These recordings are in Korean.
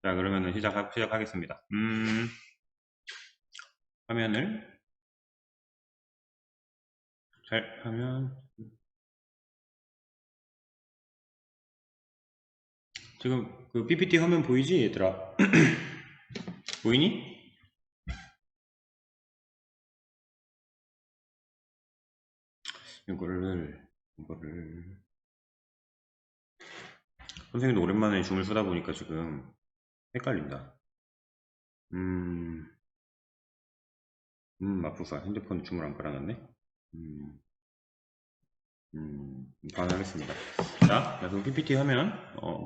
그러면은 시작하겠습니다. 화면을 잘 하면, 지금 그 PPT 화면 보이지, 얘들아? 보이니? 이거를 선생님도 오랜만에 줌을 쓰다 보니까 지금 헷갈린다. 맙소사. 핸드폰 줌을 안 깔아놨네. 바로 하겠습니다. 자, 그럼 PPT 화면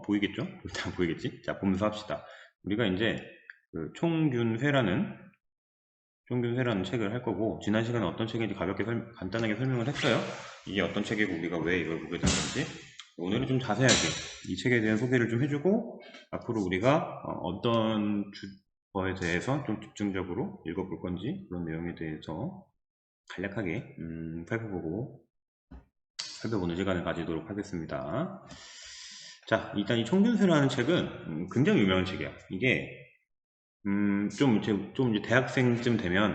보이겠죠? 일단 보이겠지? 자, 보면서 합시다. 우리가 이제 그 총균회라는 책을 할 거고, 지난 시간에 어떤 책인지 간단하게 설명을 했어요. 이게 어떤 책이고 우리가 왜 이걸 보게 됐는지. 오늘은 좀 자세하게 이 책에 대한 소개를 좀 해주고, 앞으로 우리가 어떤 거에 대해서 좀 집중적으로 읽어볼 건지, 그런 내용에 대해서 간략하게 살펴보는 시간을 가지도록 하겠습니다. 자, 일단 이 총균세라는 책은 굉장히 유명한 책이야. 이게 좀 이제 대학생쯤 되면은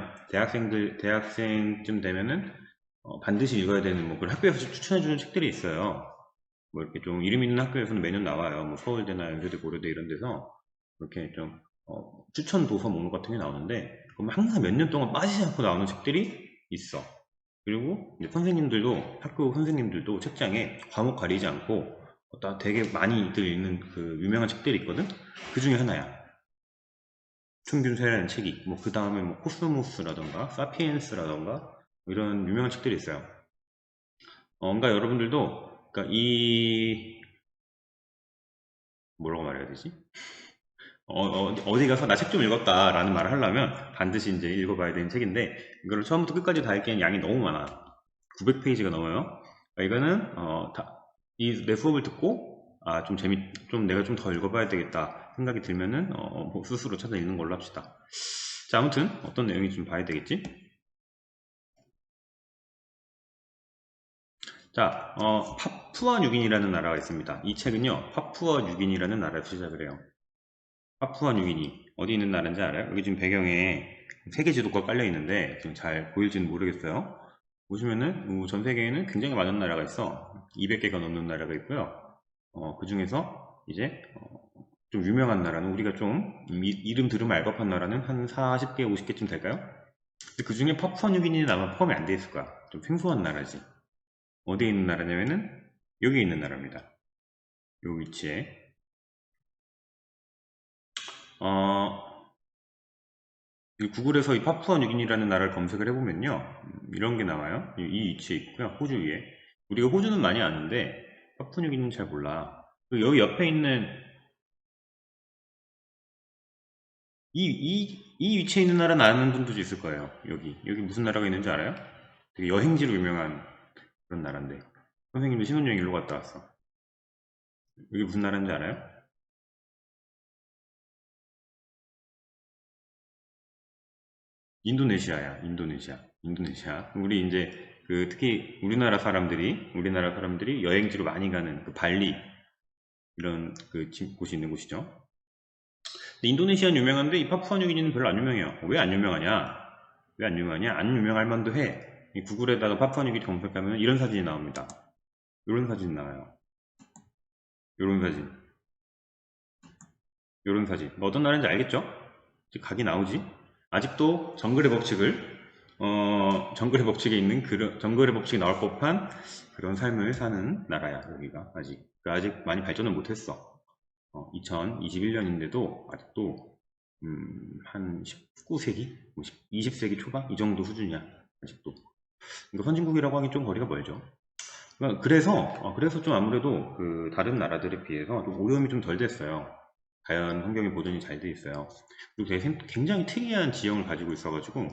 반드시 읽어야 되는 뭐 그런 학교에서 추천해주는 책들이 있어요. 뭐 이렇게 좀 이름 있는 학교에서는 매년 나와요. 뭐 서울대나 연세대, 고려대 이런 데서 이렇게 좀 추천 도서 목록 같은 게 나오는데, 그럼 항상 몇 년 동안 빠지지 않고 나오는 책들이 있어. 그리고 이제 학교 선생님들도 책장에 과목 가리지 않고 되게 많이들 읽는 그 유명한 책들이 있거든? 그 중에 하나야. 총균세라는 책이 있고, 그 다음에 뭐 코스모스라던가 사피엔스라던가 뭐 이런 유명한 책들이 있어요. 그러니까 여러분들도 그러니까 뭐라고 말해야 되지? 어디 가서 나 책 좀 읽었다 라는 말을 하려면 반드시 이제 읽어봐야 되는 책인데, 이거를 처음부터 끝까지 다 읽기엔 양이 너무 많아. 900페이지가 넘어요. 그러니까 이거는 내 수업을 듣고 좀 내가 좀 더 읽어봐야 되겠다 생각이 들면은 뭐 스스로 찾아 읽는 걸로 합시다. 자, 아무튼 어떤 내용인지 좀 봐야 되겠지? 자, 파푸아 뉴기니라는 나라가 있습니다. 이 책은요, 파푸아 뉴기니라는 나라에서 시작을 해요. 파푸아 뉴기니 어디 있는 나라인지 알아요? 여기 지금 배경에 세계 지도가 깔려 있는데 지금 잘 보일지는 모르겠어요. 보시면은 전 세계에는 굉장히 많은 나라가 있어. 200개가 넘는 나라가 있고요. 그 중에서 이제 좀 유명한 나라는, 우리가 좀 이름 들으면 알 법한 나라는 한 40개, 50개쯤 될까요? 그 중에 파푸아뉴기니는 아마 포함이 안 돼 있을 거야. 좀 생소한 나라지. 어디에 있는 나라냐면은 여기 있는 나라입니다. 요 위치에. 이 구글에서 이 파푸아뉴기니라는 나라를 검색을 해보면요, 이런 게 나와요. 이 위치에 있고요. 호주 위에. 우리가 호주는 많이 아는데 파푸아뉴기니는 잘 몰라. 그리고 여기 옆에 있는 이 위치에 있는 나라는 아는 분들도 있을 거예요. 여기 무슨 나라가 있는지 알아요? 되게 여행지로 유명한 그런 나라인데, 선생님도 신혼여행 일로 갔다 왔어. 여기 무슨 나라인지 알아요? 인도네시아야. 인도네시아. 우리 이제 특히 우리나라 사람들이 여행지로 많이 가는 그 발리 이런 곳이 있는 곳이죠. 근데 인도네시아는 유명한데 이 파푸아뉴기니는 별로 안 유명해요. 왜 안 유명하냐? 안 유명할 만도 해. 이 구글에다가 파푸아뉴기니 검색하면 이런 사진이 나옵니다. 이런 사진 나와요. 이런 사진. 이런 사진. 어떤 나라인지 알겠죠? 각이 나오지? 아직도 정글의 법칙이 나올 법한 그런 삶을 사는 나라야, 여기가. 아직 많이 발전을 못했어. 2021년인데도 아직도 한 19세기? 20세기 초반? 이 정도 수준이야, 아직도. 그러니까 선진국이라고 하기 좀 거리가 멀죠. 그래서 좀 아무래도 다른 나라들에 비해서 좀 오염이 좀 덜 됐어요. 자연 환경이 보존이 잘 돼 있어요. 그리고 되게 굉장히 특이한 지형을 가지고 있어가지고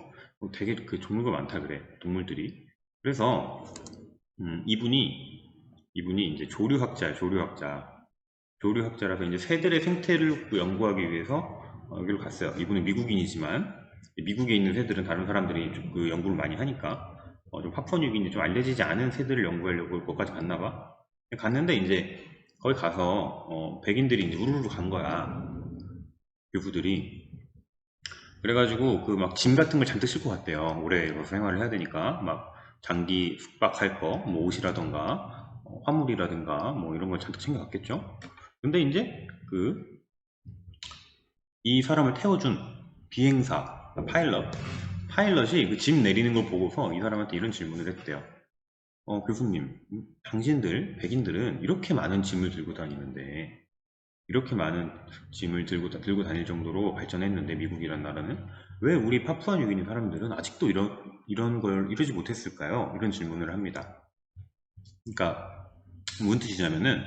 되게 종류가 많다 그래, 동물들이. 그래서 이분이 이제 조류학자라서 이제 새들의 생태를 연구하기 위해서 여기로 갔어요. 이분은 미국인이지만 미국에 있는 새들은 다른 사람들이 좀 연구를 많이 하니까 좀 파푸아뉴기니 좀 알려지지 않은 새들을 연구하려고 거기까지 갔나 봐. 갔는데 이제 거기 가서 백인들이 이제 우르르 간 거야. 교부들이. 그래가지고 그 막 짐 같은 걸 잔뜩 싣고 갔대요. 오래 거기서 생활을 해야 되니까 막 장기 숙박할 거, 뭐 옷이라던가 화물이라든가 뭐 이런 걸 잔뜩 챙겨갔겠죠. 근데 이제 그 이 사람을 태워준 비행사, 파일럿이 그 짐 내리는 걸 보고서 이 사람한테 이런 질문을 했대요. 교수님, 당신들, 백인들은 이렇게 많은 짐을 들고 다니는데, 이렇게 많은 짐을 들고 다닐 정도로 발전했는데, 미국이란 나라는, 왜 우리 파푸아뉴기니 사람들은 아직도 이런 걸 이루지 못했을까요? 이런 질문을 합니다. 그러니까, 무슨 뜻이냐면은,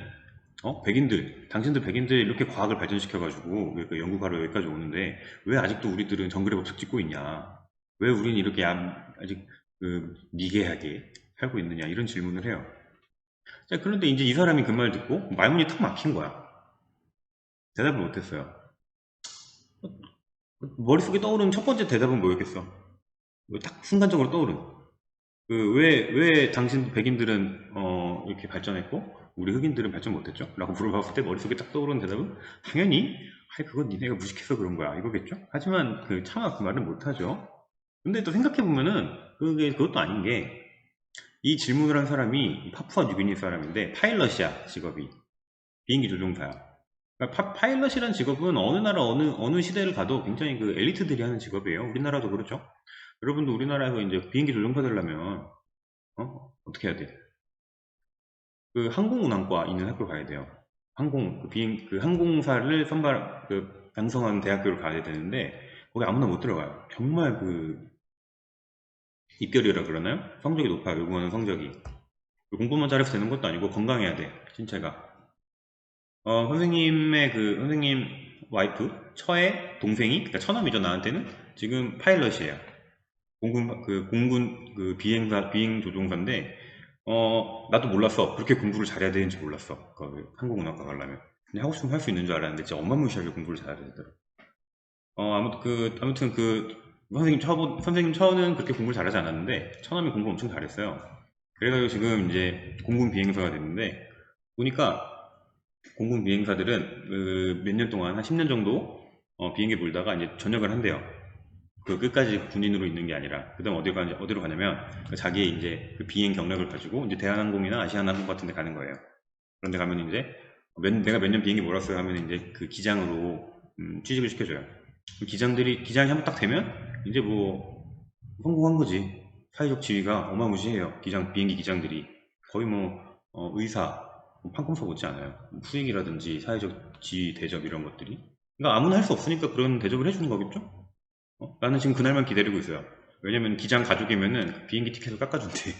당신들 백인들 이렇게 과학을 발전시켜가지고, 그 연구가로 여기까지 오는데, 왜 아직도 우리들은 정글의 법칙 짓고 있냐? 왜 우린 이렇게 아직 미개하게 살고 있느냐? 이런 질문을 해요. 자, 그런데 이제 이 사람이 그 말 듣고 말문이 탁 막힌 거야. 대답을 못했어요. 머릿속에 떠오르는 첫 번째 대답은 뭐였겠어? 딱 순간적으로 떠오른. 왜 당신 백인들은 이렇게 발전했고 우리 흑인들은 발전 못했죠? 라고 물어봤을 때 머릿속에 딱 떠오르는 대답은 당연히 그건 니네가 무식해서 그런 거야 이거겠죠? 하지만 차마 그 말은 못하죠. 근데 또 생각해보면은 그것도 아닌 게 이 질문을 한 사람이 파푸아 뉴기니 사람인데 파일럿이야 직업이. 비행기 조종사야. 그러니까 파일럿이란 직업은 어느 나라 어느 시대를 가도 굉장히 그 엘리트들이 하는 직업이에요. 우리나라도 그렇죠. 여러분도 우리나라에서 이제 비행기 조종사 되려면 어떻게 해야 돼? 그 항공운항과 있는 학교 가야 돼요. 항공사를 양성하는 대학교를 가야 되는데 거기 아무나 못 들어가요. 정말 입결이라 그러나요? 성적이 높아요. 요구하는 성적이. 공부만 잘해서 되는 것도 아니고 건강해야 돼. 신체가. 선생님 와이프, 처의 동생이, 그러니까 처남이죠, 나한테는. 지금 파일럿이에요. 공군 비행 조종사인데, 나도 몰랐어. 그렇게 공부를 잘해야 되는지 몰랐어. 항공운항과 가려면. 근데 하고 싶으면 할 수 있는 줄 알았는데, 진짜 어마무시하게 공부를 잘해야 되더라고. 아무튼 선생님 처는 그렇게 공부를 잘하지 않았는데, 처남이 공부 엄청 잘했어요. 그래가지고 지금 이제 공군 비행사가 됐는데, 보니까 공군 비행사들은 몇 년 동안 한 10년 정도 비행기 몰다가 이제 전역을 한대요. 그 끝까지 군인으로 있는 게 아니라 그다음 어디로 가냐면 자기의 이제 그 비행 경력을 가지고 이제 대한항공이나 아시아나항공 같은 데 가는 거예요. 그런데 가면 이제 내가 몇 년 비행기 몰았어요 하면 이제 그 기장으로 취직을 시켜줘요. 기장이 한번 딱 되면 이제 뭐 성공한 거지. 사회적 지위가 어마무시해요. 비행기 기장들이 거의 뭐 의사, 판검사 못지 않아요. 수익이라든지 사회적 지위 대접 이런 것들이. 그러니까 아무나 할 수 없으니까 그런 대접을 해주는 거겠죠? 나는 지금 그날만 기다리고 있어요. 왜냐면 기장 가족이면은 비행기 티켓을 깎아준대.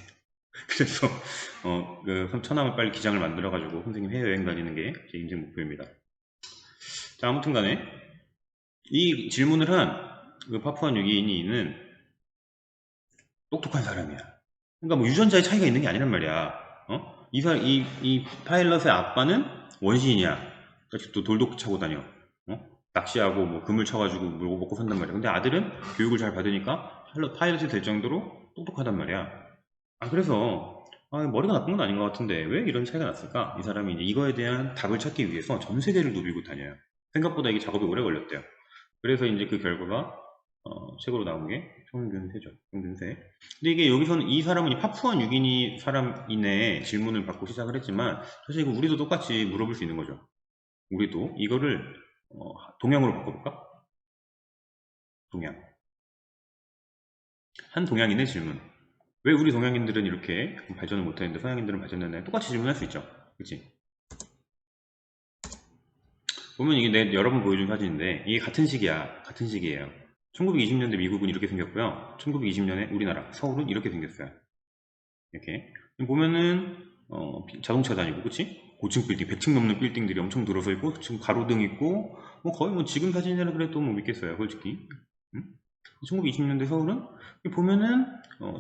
그래서 처남을 빨리 기장을 만들어가지고 선생님 해외여행 다니는 게 제 인생 목표입니다. 자, 아무튼 간에 이 질문을 한 그 파푸아 뉴기니는 똑똑한 사람이야. 그러니까 뭐 유전자의 차이가 있는 게 아니란 말이야. 이 파일럿의 아빠는 원시인이야. 그러니까 또 돌도 차고 다녀. 낚시하고 뭐 그물 쳐가지고 물고 먹고 산단 말이야. 근데 아들은 교육을 잘 받으니까 파일럿이 될 정도로 똑똑하단 말이야. 그래서 머리가 나쁜 건 아닌 것 같은데 왜 이런 차이가 났을까? 이 사람이 이제 이거에 대한 답을 찾기 위해서 전 세계를 누비고 다녀요. 생각보다 이게 작업이 오래 걸렸대요. 그래서 이제 그 결과가 책으로 나온 게 평균세죠. 평균세. 근데 이게 여기서는 이 사람은 이 파푸아 뉴기니 사람인의 질문을 받고 시작을 했지만 사실 이거 우리도 똑같이 물어볼 수 있는 거죠. 우리도 이거를 동양으로 바꿔볼까? 동양. 한 동양인의 질문. 왜 우리 동양인들은 이렇게 발전을 못했는데 서양인들은 발전했나요? 똑같이 질문할 수 있죠. 그치? 보면 이게 여러 번 보여준 사진인데 이게 같은 시기야. 같은 시기예요. 1920년대 미국은 이렇게 생겼고요. 1920년에 우리나라 서울은 이렇게 생겼어요. 이렇게 보면은 자동차 다니고 그치? 고층 빌딩 100층 넘는 빌딩들이 엄청 들어서 있고 지금 가로등 있고 뭐 거의 뭐 지금 사진이라 그래도 뭐 믿겠어요 솔직히. 1920년대 서울은 보면은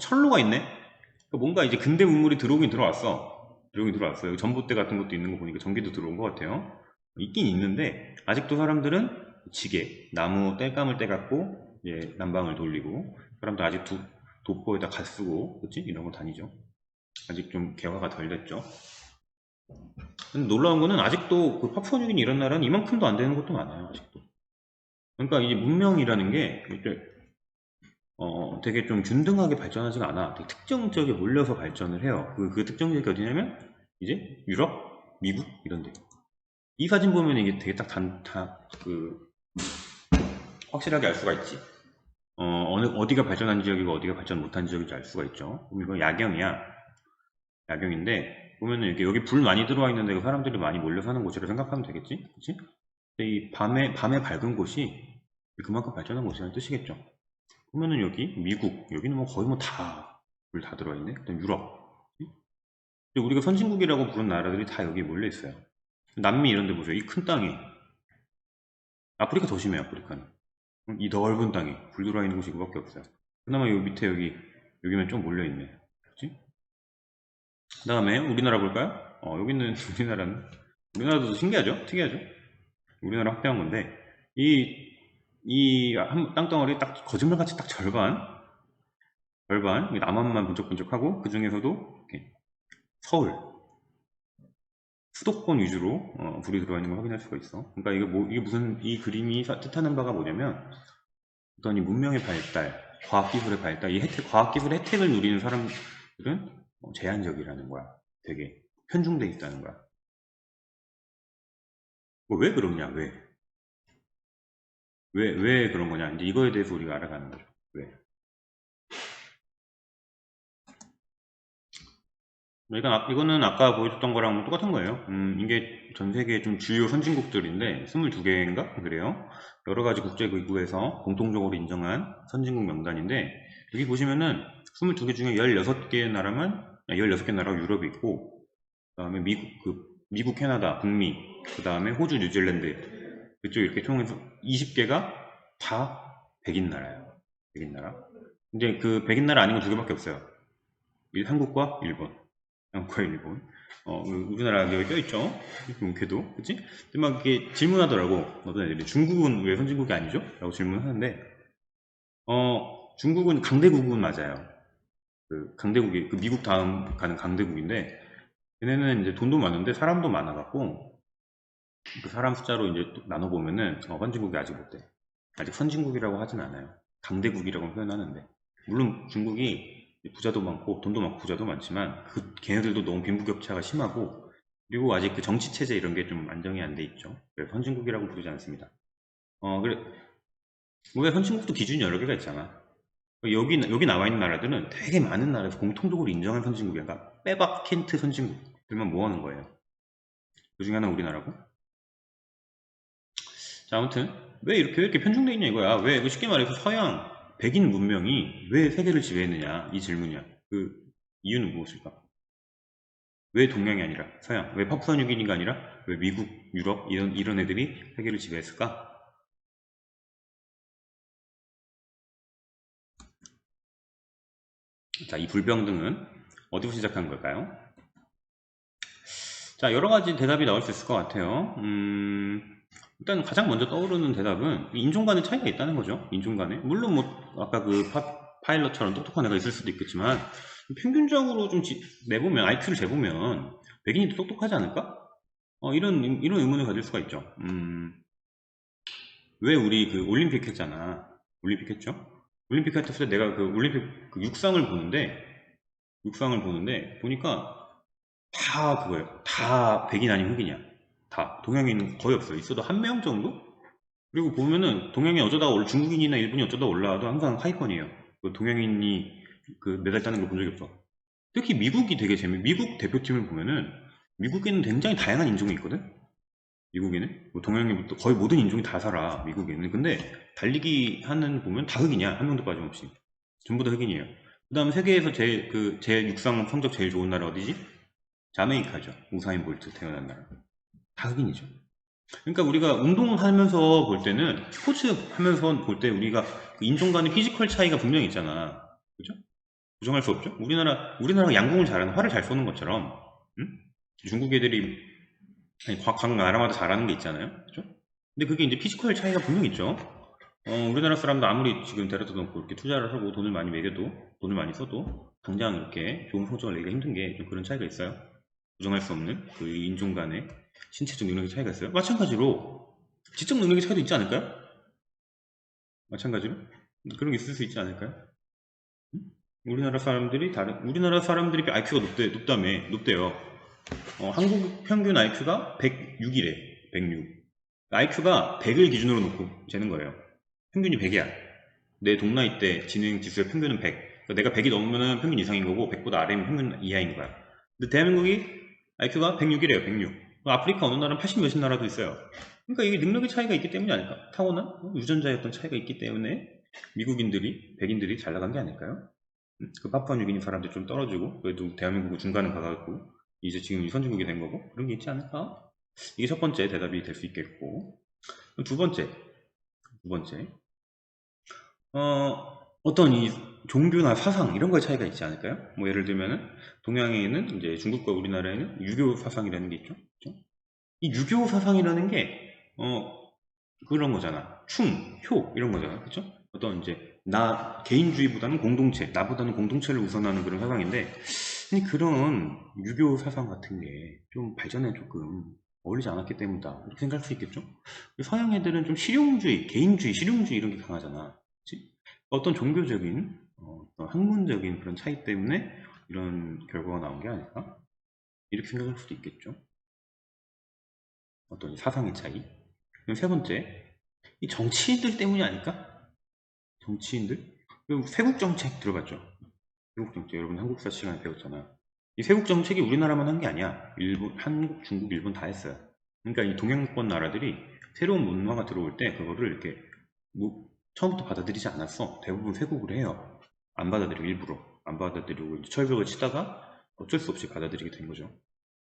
철로가 있네. 그러니까 뭔가 이제 근대 문물이 들어오긴 들어왔어. 들어오긴 들어왔어요. 전봇대 같은 것도 있는 거 보니까 전기도 들어온 것 같아요. 있긴 있는데 아직도 사람들은 지게 나무 땔감을 떼갖고 난방을 돌리고 사람들 아직 도포에다 갓 쓰고 그치? 이런 거 다니죠. 아직 좀 개화가 덜 됐죠. 근데 놀라운 거는 아직도 그 파푸아뉴기니 이런 나라는 이만큼도 안 되는 것도 많아요, 아직도. 그러니까 이제 문명이라는 게 이제 되게 좀 균등하게 발전하지가 않아. 되게 특정 지역에 몰려서 발전을 해요. 그 특정 지역이 어디냐면 이제 유럽, 미국 이런 데. 이 사진 보면 이게 되게 그 확실하게 알 수가 있지. 어디가 발전한 지역이고 어디가 발전 못한 지역인지 알 수가 있죠. 그럼 이거 야경이야. 야경인데 보면은 이렇게 여기 불 많이 들어와 있는데 그 사람들이 많이 몰려 사는 곳이라 생각하면 되겠지, 그렇지? 근데 이 밤에 밝은 곳이 그만큼 발전한 곳이라는 뜻이겠죠. 보면은 여기 미국, 여기는 뭐 거의 뭐 다 불 다 들어와 있네. 그다음 유럽. 근데 우리가 선진국이라고 부른 나라들이 다 여기 몰려 있어요. 남미 이런 데 보세요. 이 큰 땅에 아프리카 더 심해요. 아프리카는 이 넓은 땅에 불 들어와 있는 곳이 그밖에 없어요. 그나마 여기 밑에 여기는 좀 몰려 있네. 그렇지? 그 다음에 우리나라 볼까요? 여기는 우리나라도 신기하죠? 특이하죠? 우리나라 확대한 건데 이 땅덩어리 딱 거짓말같이 딱 절반 남한만 번쩍번쩍하고 그 중에서도 서울 수도권 위주로 불이 들어와 있는 걸 확인할 수가 있어. 그러니까 이게 무슨 이 그림이 뜻하는 바가 뭐냐면 어떤 이 문명의 발달, 과학기술의 발달, 과학기술의 혜택을 누리는 사람들은 제한적이라는 거야. 되게 편중돼 있다는 거야. 왜 그러냐? 왜 그런 거냐? 이제 이거에 대해서 우리가 알아가는 거죠. 왜? 그러니까 이거는 아까 보여줬던 거랑 똑같은 거예요. 이게 전 세계 좀 주요 선진국들인데 22개인가 그래요. 여러 가지 국제기구에서 공통적으로 인정한 선진국 명단인데 여기 보시면은 22개 중에 16개 나라만 16개 나라가 유럽이 있고 그다음에 미국, 캐나다, 북미, 그다음에 호주, 뉴질랜드 그쪽 이렇게 통해서 20개가 다 백인 나라예요. 백인 나라. 근데 그 백인 나라 아닌 건 두 개밖에 없어요. 한국과 일본. 한국과 일본. 우리나라 여기 껴있죠? 용케도. 그치? 근데 막 이렇게 질문하더라고. 어떤 애들이. 중국은 왜 선진국이 아니죠? 라고 질문하는데, 중국은 강대국은 맞아요. 강대국이, 미국 다음 가는 강대국인데, 얘네는 이제 돈도 많은데 사람도 많아갖고, 그 사람 숫자로 이제 나눠보면은, 선진국이 아직 못 돼. 아직 선진국이라고 하진 않아요. 강대국이라고 표현하는데. 물론 중국이 부자도 많고 돈도 많고 부자도 많지만 걔네들도 너무 빈부격차가 심하고 그리고 아직 그 정치 체제 이런 게 좀 안정이 안 돼 있죠. 그래서 선진국이라고 부르지 않습니다. 그래 왜 선진국도 기준이 여러 개가 있잖아. 여기 나와 있는 나라들은 되게 많은 나라에서 공통적으로 인정한 선진국이야. 그러니까 빼박 켄트 선진국들만 모아놓은 거예요. 그 중에 하나 우리나라고. 자, 아무튼 왜 이렇게 편중돼 있냐 이거야. 왜 쉽게 말해서 서양 백인 문명이 왜 세계를 지배했느냐 이 질문이야. 그 이유는 무엇일까? 왜 동양이 아니라 서양? 왜 파푸아뉴기니가 아니라 왜 미국, 유럽 이런 애들이 세계를 지배했을까? 자, 이 불평등은 어디서 시작한 걸까요? 자, 여러 가지 대답이 나올 수 있을 것 같아요. 일단 가장 먼저 떠오르는 대답은 인종 간의 차이가 있다는 거죠. 인종 간에. 물론 뭐 아까 그 파일럿처럼 똑똑한 애가 있을 수도 있겠지만 평균적으로 좀 내보면 IQ를 재보면 백인이 더 똑똑하지 않을까? 이런 의문을 가질 수가 있죠. 왜 우리 그 올림픽 했잖아. 올림픽 했죠? 올림픽 했을 때 내가 그 올림픽 그 육상을 보는데 보니까 다 그거예요. 다 백인 아니면 흑인이야. 다 동양인 거의 없어요. 있어도 한 명 정도? 그리고 보면은 동양인 어쩌다가 중국인이나 일본이 어쩌다 올라와도 항상 하위권이에요. 그 동양인이 그 메달 따는 걸 본 적이 없어. 특히 미국이 되게 미국 대표팀을 보면은 미국에는 굉장히 다양한 인종이 있거든. 미국에는 뭐 동양인부터 거의 모든 인종이 다 살아. 미국에는. 근데 달리기 하는 보면 다 흑인이야. 한 명도 빠짐없이. 전부 다 흑인이에요. 그다음 세계에서 제일 육상 성적 제일 좋은 나라 어디지? 자메이카죠. 우사인 볼트 태어난 나라. 다 흑인이죠. 그러니까 우리가 운동하면서 볼 때는 스포츠 하면서 볼 때 우리가 그 인종 간의 피지컬 차이가 분명히 있잖아. 그죠? 부정할 수 없죠. 우리나라가 양궁을 잘하는 활을 잘 쏘는 것처럼 응? 중국 애들이 각 나라마다 잘하는 게 있잖아요. 그죠? 근데 그게 이제 피지컬 차이가 분명히 있죠. 우리나라 사람도 아무리 지금 데려다 놓고 이렇게 투자를 하고 돈을 많이 써도 당장 이렇게 좋은 성적을 내기가 힘든 게 좀 그런 차이가 있어요. 부정할 수 없는 그 인종 간의 신체적 능력의 차이가 있어요. 마찬가지로 지적 능력의 차이도 있지 않을까요? 마찬가지로 그런 게 있을 수 있지 않을까요? 우리나라 사람들이 IQ가 높대요. 한국 평균 IQ가 106이래. 106. IQ가 100을 기준으로 놓고 재는 거예요. 평균이 100이야. 내 동나이 때 지능 지수의 평균은 100. 그러니까 내가 100이 넘으면 평균 이상인 거고 100보다 아래면 평균 이하인 거야. 근데 대한민국이 IQ가 106이래요. 106. 아프리카 어느 나라는 80 몇십 나라도 있어요. 그러니까 이게 능력의 차이가 있기 때문이 아닐까? 타고난 유전자의 어떤 차이가 있기 때문에 백인들이 잘 나간 게 아닐까요? 그 파푸아뉴기니 사람들 좀 떨어지고 그래도 대한민국은 중간에 가갖고 이제 지금 이 선진국이 된 거고 그런 게 있지 않을까? 이게 첫 번째 대답이 될 수 있겠고 두 번째 어떤 이 종교나 사상 이런 거에 차이가 있지 않을까요? 뭐 예를 들면은 동양에는 이제 중국과 우리나라에는 유교 사상이라는 게 있죠. 그렇죠? 이 유교 사상이라는 게 그런 거잖아. 효 이런 거잖아. 그렇죠? 어떤 이제 나 개인주의보다는 공동체, 나보다는 공동체를 우선하는 그런 사상인데 그런 유교 사상 같은 게 좀 발전에 조금 어울리지 않았기 때문이다. 이렇게 생각할 수 있겠죠? 서양 애들은 좀 실용주의, 개인주의, 실용주의 이런 게 강하잖아. 그치? 어떤 종교적인, 어떤 학문적인 그런 차이 때문에 이런 결과가 나온 게 아닐까? 이렇게 생각할 수도 있겠죠? 어떤 사상의 차이. 그럼 세 번째, 이 정치인들 때문이 아닐까? 정치인들? 그리고 세국 정책 들어봤죠? 세국 정책 여러분 한국사 시간에 배웠잖아. 이 세국 정책이 우리나라만 한 게 아니야. 일본, 한국, 중국, 일본 다 했어요. 그러니까 이 동양권 나라들이 새로운 문화가 들어올 때 그거를 이렇게 처음부터 받아들이지 않았어. 대부분 세국을 해요. 안 받아들이고 일부러 안 받아들이고 철벽을 치다가 어쩔 수 없이 받아들이게 된 거죠.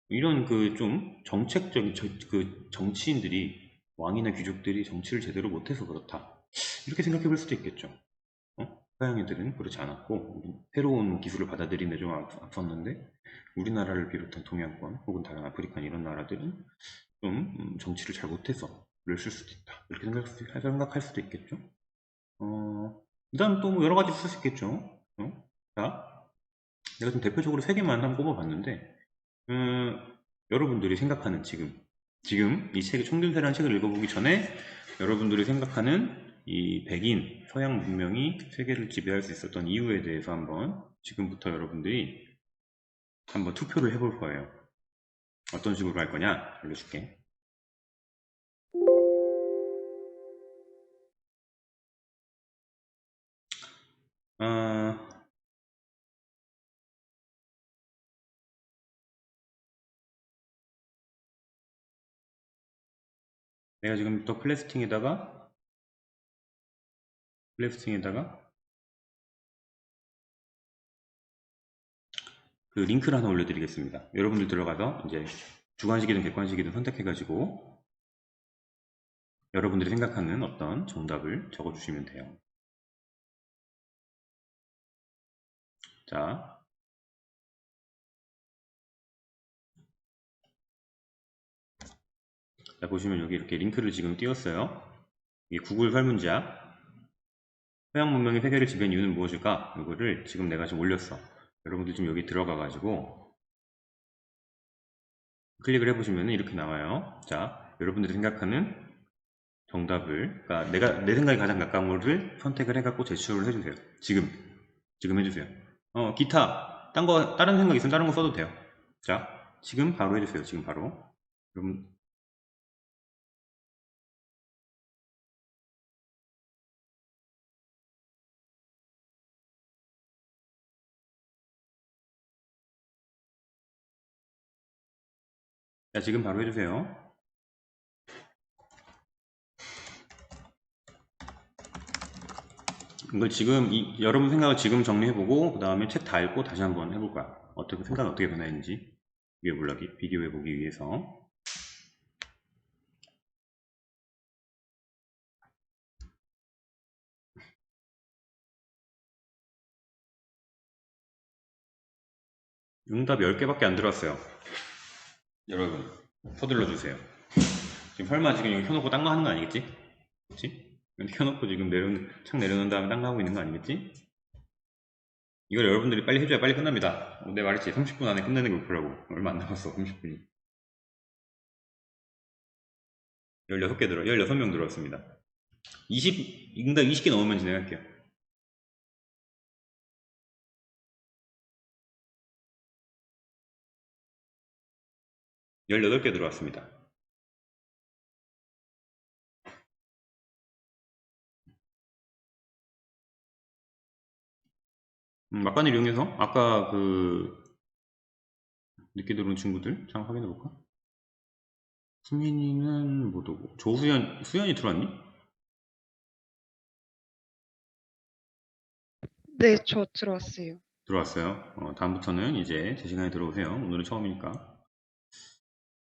이런 그 좀 정책적인 그 정치인들이 왕이나 귀족들이 정치를 제대로 못해서 그렇다. 이렇게 생각해 볼 수도 있겠죠. 서양 애들은 그렇지 않았고 새로운 기술을 받아들이는 데 좀 앞섰는데 우리나라를 비롯한 동양권 혹은 다른 아프리카 이런 나라들은 좀 정치를 잘 못해서 그랬을 수도 있다. 이렇게 생각할 수도 있겠죠. 그 다음 또 뭐 여러 가지 있을 수 있겠죠. 자, 내가 좀 대표적으로 세 개만 한번 꼽아봤는데 여러분들이 생각하는 지금 이 책, 총균세라는 책을 읽어보기 전에 여러분들이 생각하는 이 백인 서양 문명이 세계를 지배할 수 있었던 이유에 대해서 한번 지금부터 여러분들이 한번 투표를 해볼 거예요. 어떤 식으로 할 거냐 알려줄게. 내가 지금부터 플래스팅에다가 그 링크를 하나 올려드리겠습니다. 여러분들 들어가서 이제 주관식이든 객관식이든 선택해가지고 여러분들이 생각하는 어떤 정답을 적어주시면 돼요. 자, 보시면 여기 이렇게 링크를 지금 띄웠어요. 이게 구글 설문지야. 서양 문명이 세계를 지배한 이유는 무엇일까? 이거를 지금 내가 지금 올렸어. 여러분들 지금 여기 들어가가지고 클릭을 해보시면 이렇게 나와요. 자, 여러분들이 생각하는 정답을, 그러니까 내 생각에 가장 가까운 거를 선택을 해갖고 제출을 해주세요. 지금 해주세요. 다른 생각 있으면 다른 거 써도 돼요. 자, 지금 바로 해주세요. 지금 바로. 여러분, 자, 지금 바로 해주세요. 이걸 지금, 여러분 생각을 지금 정리해보고, 그 다음에 책 다 읽고 다시 한번 해볼 거야. 생각이 어떻게 변화했는지 비교해보기 위해서. 응답 10개밖에 안 들어왔어요. 여러분, 서둘러 주세요. 지금 설마 지금 여기 켜놓고 딴 거 하는 거 아니겠지? 그치? 켜놓고 지금 창 내려놓은 다음에 딴 거 하고 있는 거 아니겠지? 이걸 여러분들이 빨리 해줘야 빨리 끝납니다. 내가 말했지, 30분 안에 끝내는 게 목표라고. 얼마 안 남았어, 30분이. 16개 16명 들어왔습니다. 20, 20개 넘으면 진행할게요. 18개 들어왔습니다. 막간을 이용해서 아까 그 늦게 들어온 친구들 잠깐 확인해 볼까? 수민이는 못 오고, 수연이 들어왔니? 네, 저 들어왔어요. 들어왔어요. 다음부터는 이제 제 시간에 들어오세요. 오늘은 처음이니까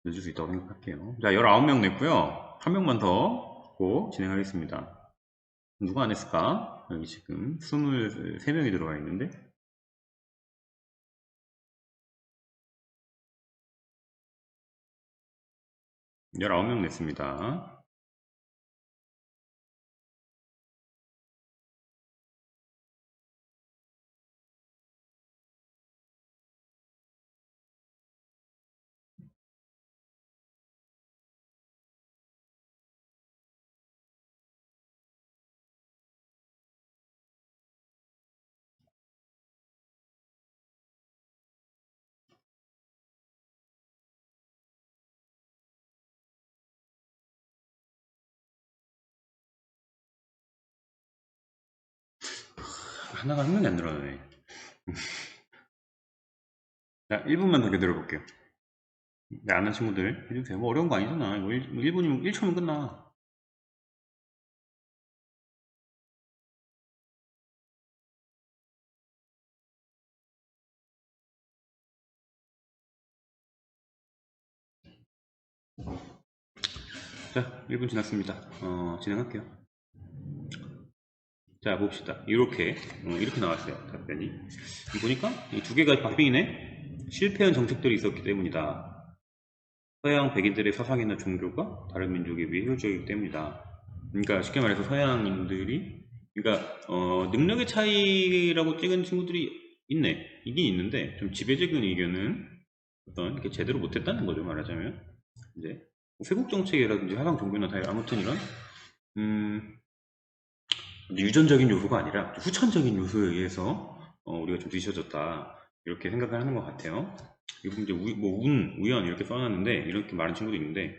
늦을 수 있다고 생각할게요. 자, 19명 냈고요. 한 명만 더 고 진행하겠습니다. 누가 안 했을까? 여기 지금 23명이 들어가 있는데, 19명 냈습니다. 하나가 한 명이 안 늘어나네. 자, 1분만 더 기다려볼게요. 아는 친구들 해주세요. 뭐 어려운 거 아니잖아. 이거 1분이면 1초면 끝나. 자, 1분 지났습니다. 진행할게요. 자, 봅시다. 이렇게 나왔어요. 답변이. 보니까 이 두 개가 박빙이네. 실패한 정책들이 있었기 때문이다. 서양 백인들의 사상이나 종교가 다른 민족에 비해 효율적이기 때문이다. 그러니까 쉽게 말해서 서양인들이, 그러니까 능력의 차이라고 찍은 친구들이 있긴 있는데, 좀 지배적인 의견은 어떤 이렇게 제대로 못했다는 거죠. 말하자면 이제 세국 정책이라든지 사상 종교나 다 아무튼 이런 유전적인 요소가 아니라 후천적인 요소에 의해서 우리가 좀 뒤처졌다, 이렇게 생각을 하는 것 같아요. 이거 이제 우연 이렇게 써놨는데, 이렇게 말하는 친구도 있는데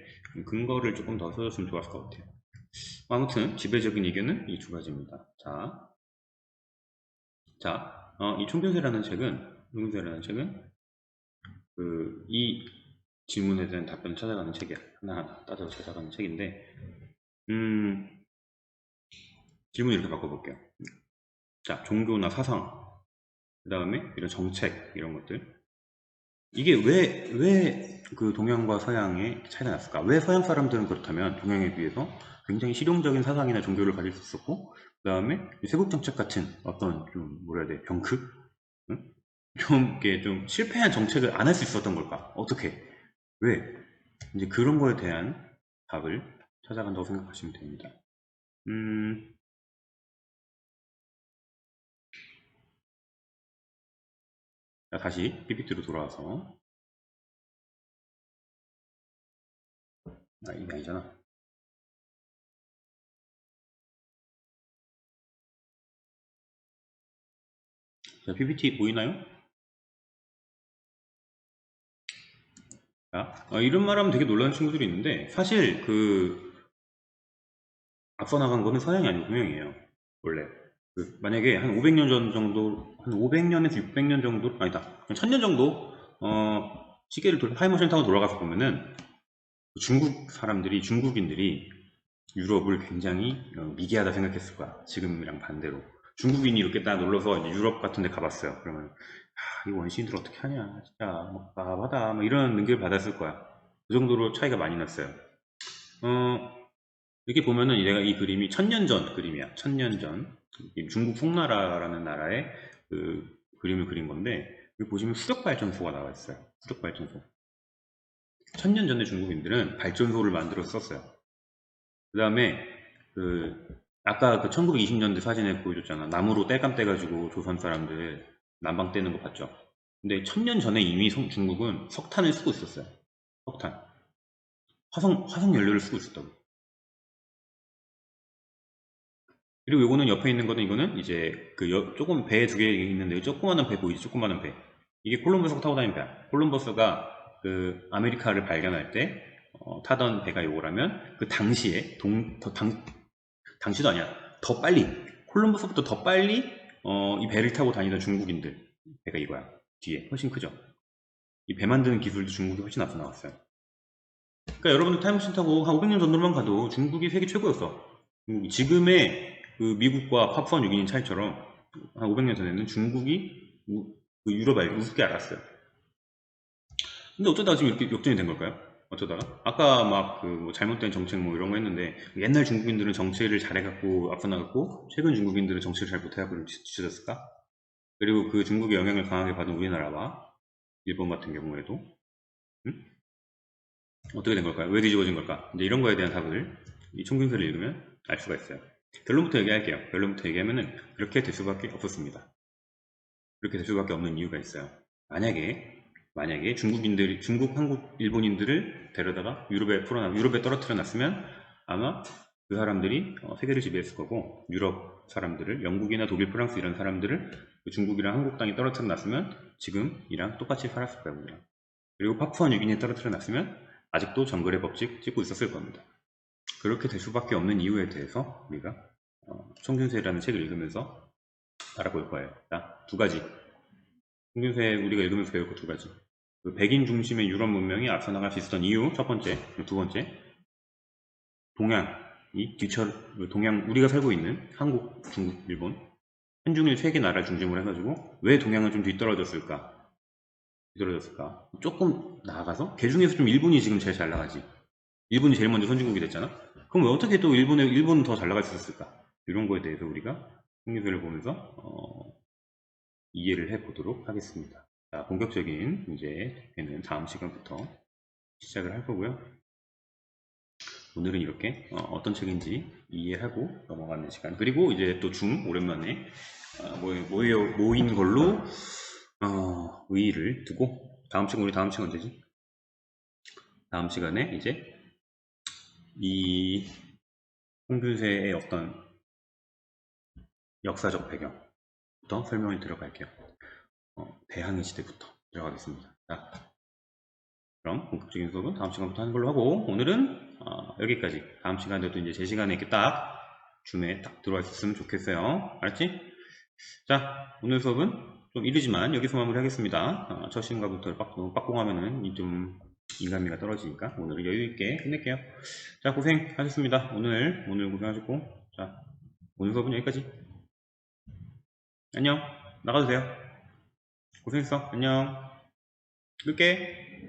근거를 조금 더 써줬으면 좋았을 것 같아요. 아무튼 지배적인 의견은 이 두 가지입니다. 이 총변세라는 책은 이 질문에 대한 답변을 찾아가는 책이야. 하나하나 따져서 찾아가는 책인데, 질문 이렇게 바꿔볼게요. 자, 종교나 사상, 그 다음에 이런 정책, 이런 것들. 이게 왜 그 동양과 서양의 차이가 났을까? 왜 서양 사람들은 그렇다면 동양에 비해서 굉장히 실용적인 사상이나 종교를 가질 수 있었고, 그 다음에 세국 정책 같은 어떤 좀 뭐라 해야 돼? 병크? 응? 좀 이렇게 좀 실패한 정책을 안 할 수 있었던 걸까? 어떻게? 왜? 이제 그런 거에 대한 답을 찾아간다고 생각하시면 됩니다. 자, 다시 PPT로 돌아와서, 이게 아니잖아. 자, PPT 보이나요? 자, 이런 말 하면 되게 놀라는 친구들이 있는데, 사실 앞서 나간 거는 서양이 아니고 동양이에요. 원래. 만약에 한 500년 전 정도, 한 500년에서 600년 정도, 아니다, 1000년 정도, 시계를 타임머신 타고 돌아가서 보면은, 중국인들이 유럽을 굉장히 미개하다 생각했을 거야. 지금이랑 반대로. 중국인이 이렇게 딱 놀러서 이제 유럽 같은 데 가봤어요. 그러면, 이 원시인들 어떻게 하냐, 진짜, 막, 바하다, 막 이런 능기를 받았을 거야. 그 정도로 차이가 많이 났어요. 이렇게 보면은 내가 이 그림이 1000년 전 그림이야. 1000년 전. 중국 송나라라는 나라의 그 그림을 그린 건데, 여기 보시면 수력발전소가 나와 있어요. 수력발전소. 1000년 전에 중국인들은 발전소를 만들어 썼어요. 그 다음에 아까 그 1920년대 사진에 보여줬잖아. 나무로 땔감 떼가지고 조선 사람들 난방 떼는 거 봤죠? 근데 1000년 전에 이미 중국은 석탄을 쓰고 있었어요. 석탄. 화석 연료를 쓰고 있었다고. 그리고 요거는 옆에 있는 거는 이거는 이제 조금 배 두 개 있는데 조그마한 배 보이죠? 조그마한 배. 이게 콜럼버스가 타고 다니는 배야. 콜럼버스가 그 아메리카를 발견할 때 타던 배가 요거라면 그 당시에 당시도 아니야. 더 빨리 콜럼버스부터 더 빨리 이 배를 타고 다니던 중국인들 배가 이거야. 뒤에 훨씬 크죠. 이 배 만드는 기술도 중국이 훨씬 앞서 나왔어요. 그러니까 여러분들 타임머신 타고 한 500년 전으로만 가도 중국이 세계 최고였어. 지금의 그 미국과 파푸아 뉴기니 차이처럼 한 500년 전에는 중국이 그 유럽 알고 우습게 알았어요. 근데 어쩌다가 지금 이렇게 역전이 된 걸까요? 어쩌다가? 아까 막 그 잘못된 정책 뭐 이런 거 했는데 옛날 중국인들은 정치를 잘해갖고 앞서 나갔고 최근 중국인들은 정치를 잘 못해갖고 뒤쳐졌을까? 그리고 그 중국의 영향을 강하게 받은 우리나라와 일본 같은 경우에도 응? 어떻게 된 걸까요? 왜 뒤집어진 걸까? 이제 이런 거에 대한 답을 이 총균서를 읽으면 알 수가 있어요. 결론부터 얘기할게요. 결론부터 얘기하면은 그렇게 될 수밖에 없었습니다. 그렇게 될 수밖에 없는 이유가 있어요. 만약에 중국, 한국, 일본인들을 데려다가 유럽에 떨어뜨려 놨으면 아마 그 사람들이 세계를 지배했을 거고 유럽 사람들을 영국이나 독일, 프랑스 이런 사람들을 중국이랑 한국 땅에 떨어뜨려 놨으면 지금이랑 똑같이 살았을 겁니다. 그리고 파푸아 뉴기니에 떨어뜨려 놨으면 아직도 정글의 법칙 찍고 있었을 겁니다. 그렇게 될 수밖에 없는 이유에 대해서 우리가 총균세라는 책을 읽으면서 알아볼 거예요. 자, 두 가지. 총균세 우리가 읽으면서 배울 거 두 가지. 그 백인 중심의 유럽 문명이 앞서 나갈 수 있었던 이유 첫 번째, 두 번째. 동양 우리가 살고 있는 한국, 중국, 일본 한중일 세 개 나라를 중심으로 해가지고 왜 동양은 좀 뒤떨어졌을까? 조금 나아가서 개 중에서 좀 일본이 지금 제일 잘 나가지. 일본이 제일 먼저 선진국이 됐잖아. 그럼 왜 어떻게 또 일본은 더 잘 나갈 수 있었을까? 이런 거에 대해서 우리가 총균세를 보면서 이해를 해보도록 하겠습니다. 자, 본격적인 이제 대회는 다음 시간부터 시작을 할 거고요. 오늘은 이렇게 어떤 책인지 이해하고 넘어가는 시간. 그리고 이제 또 오랜만에 모인 걸로 의의를 두고 다음 책 언제지? 다음 시간에 이제 이 홍균세의 어떤 역사적 배경부터 설명을 들어갈게요. 대항해 시대부터 들어가겠습니다. 자, 그럼 본격적인 수업은 다음 시간부터 하는 걸로 하고 오늘은 여기까지. 다음 시간에도 이제 제 시간에 이렇게 딱 줌에 딱 들어와 있었으면 좋겠어요. 알았지? 자, 오늘 수업은 좀 이르지만 여기서 마무리하겠습니다. 첫 시간부터 빡공하면은 좀 인간미가 떨어지니까 오늘은 여유있게 끝낼게요. 자, 고생하셨습니다. 오늘 고생하셨고, 자, 오늘 수업은 여기까지. 안녕. 나가도 돼요. 고생했어. 안녕. 끌게.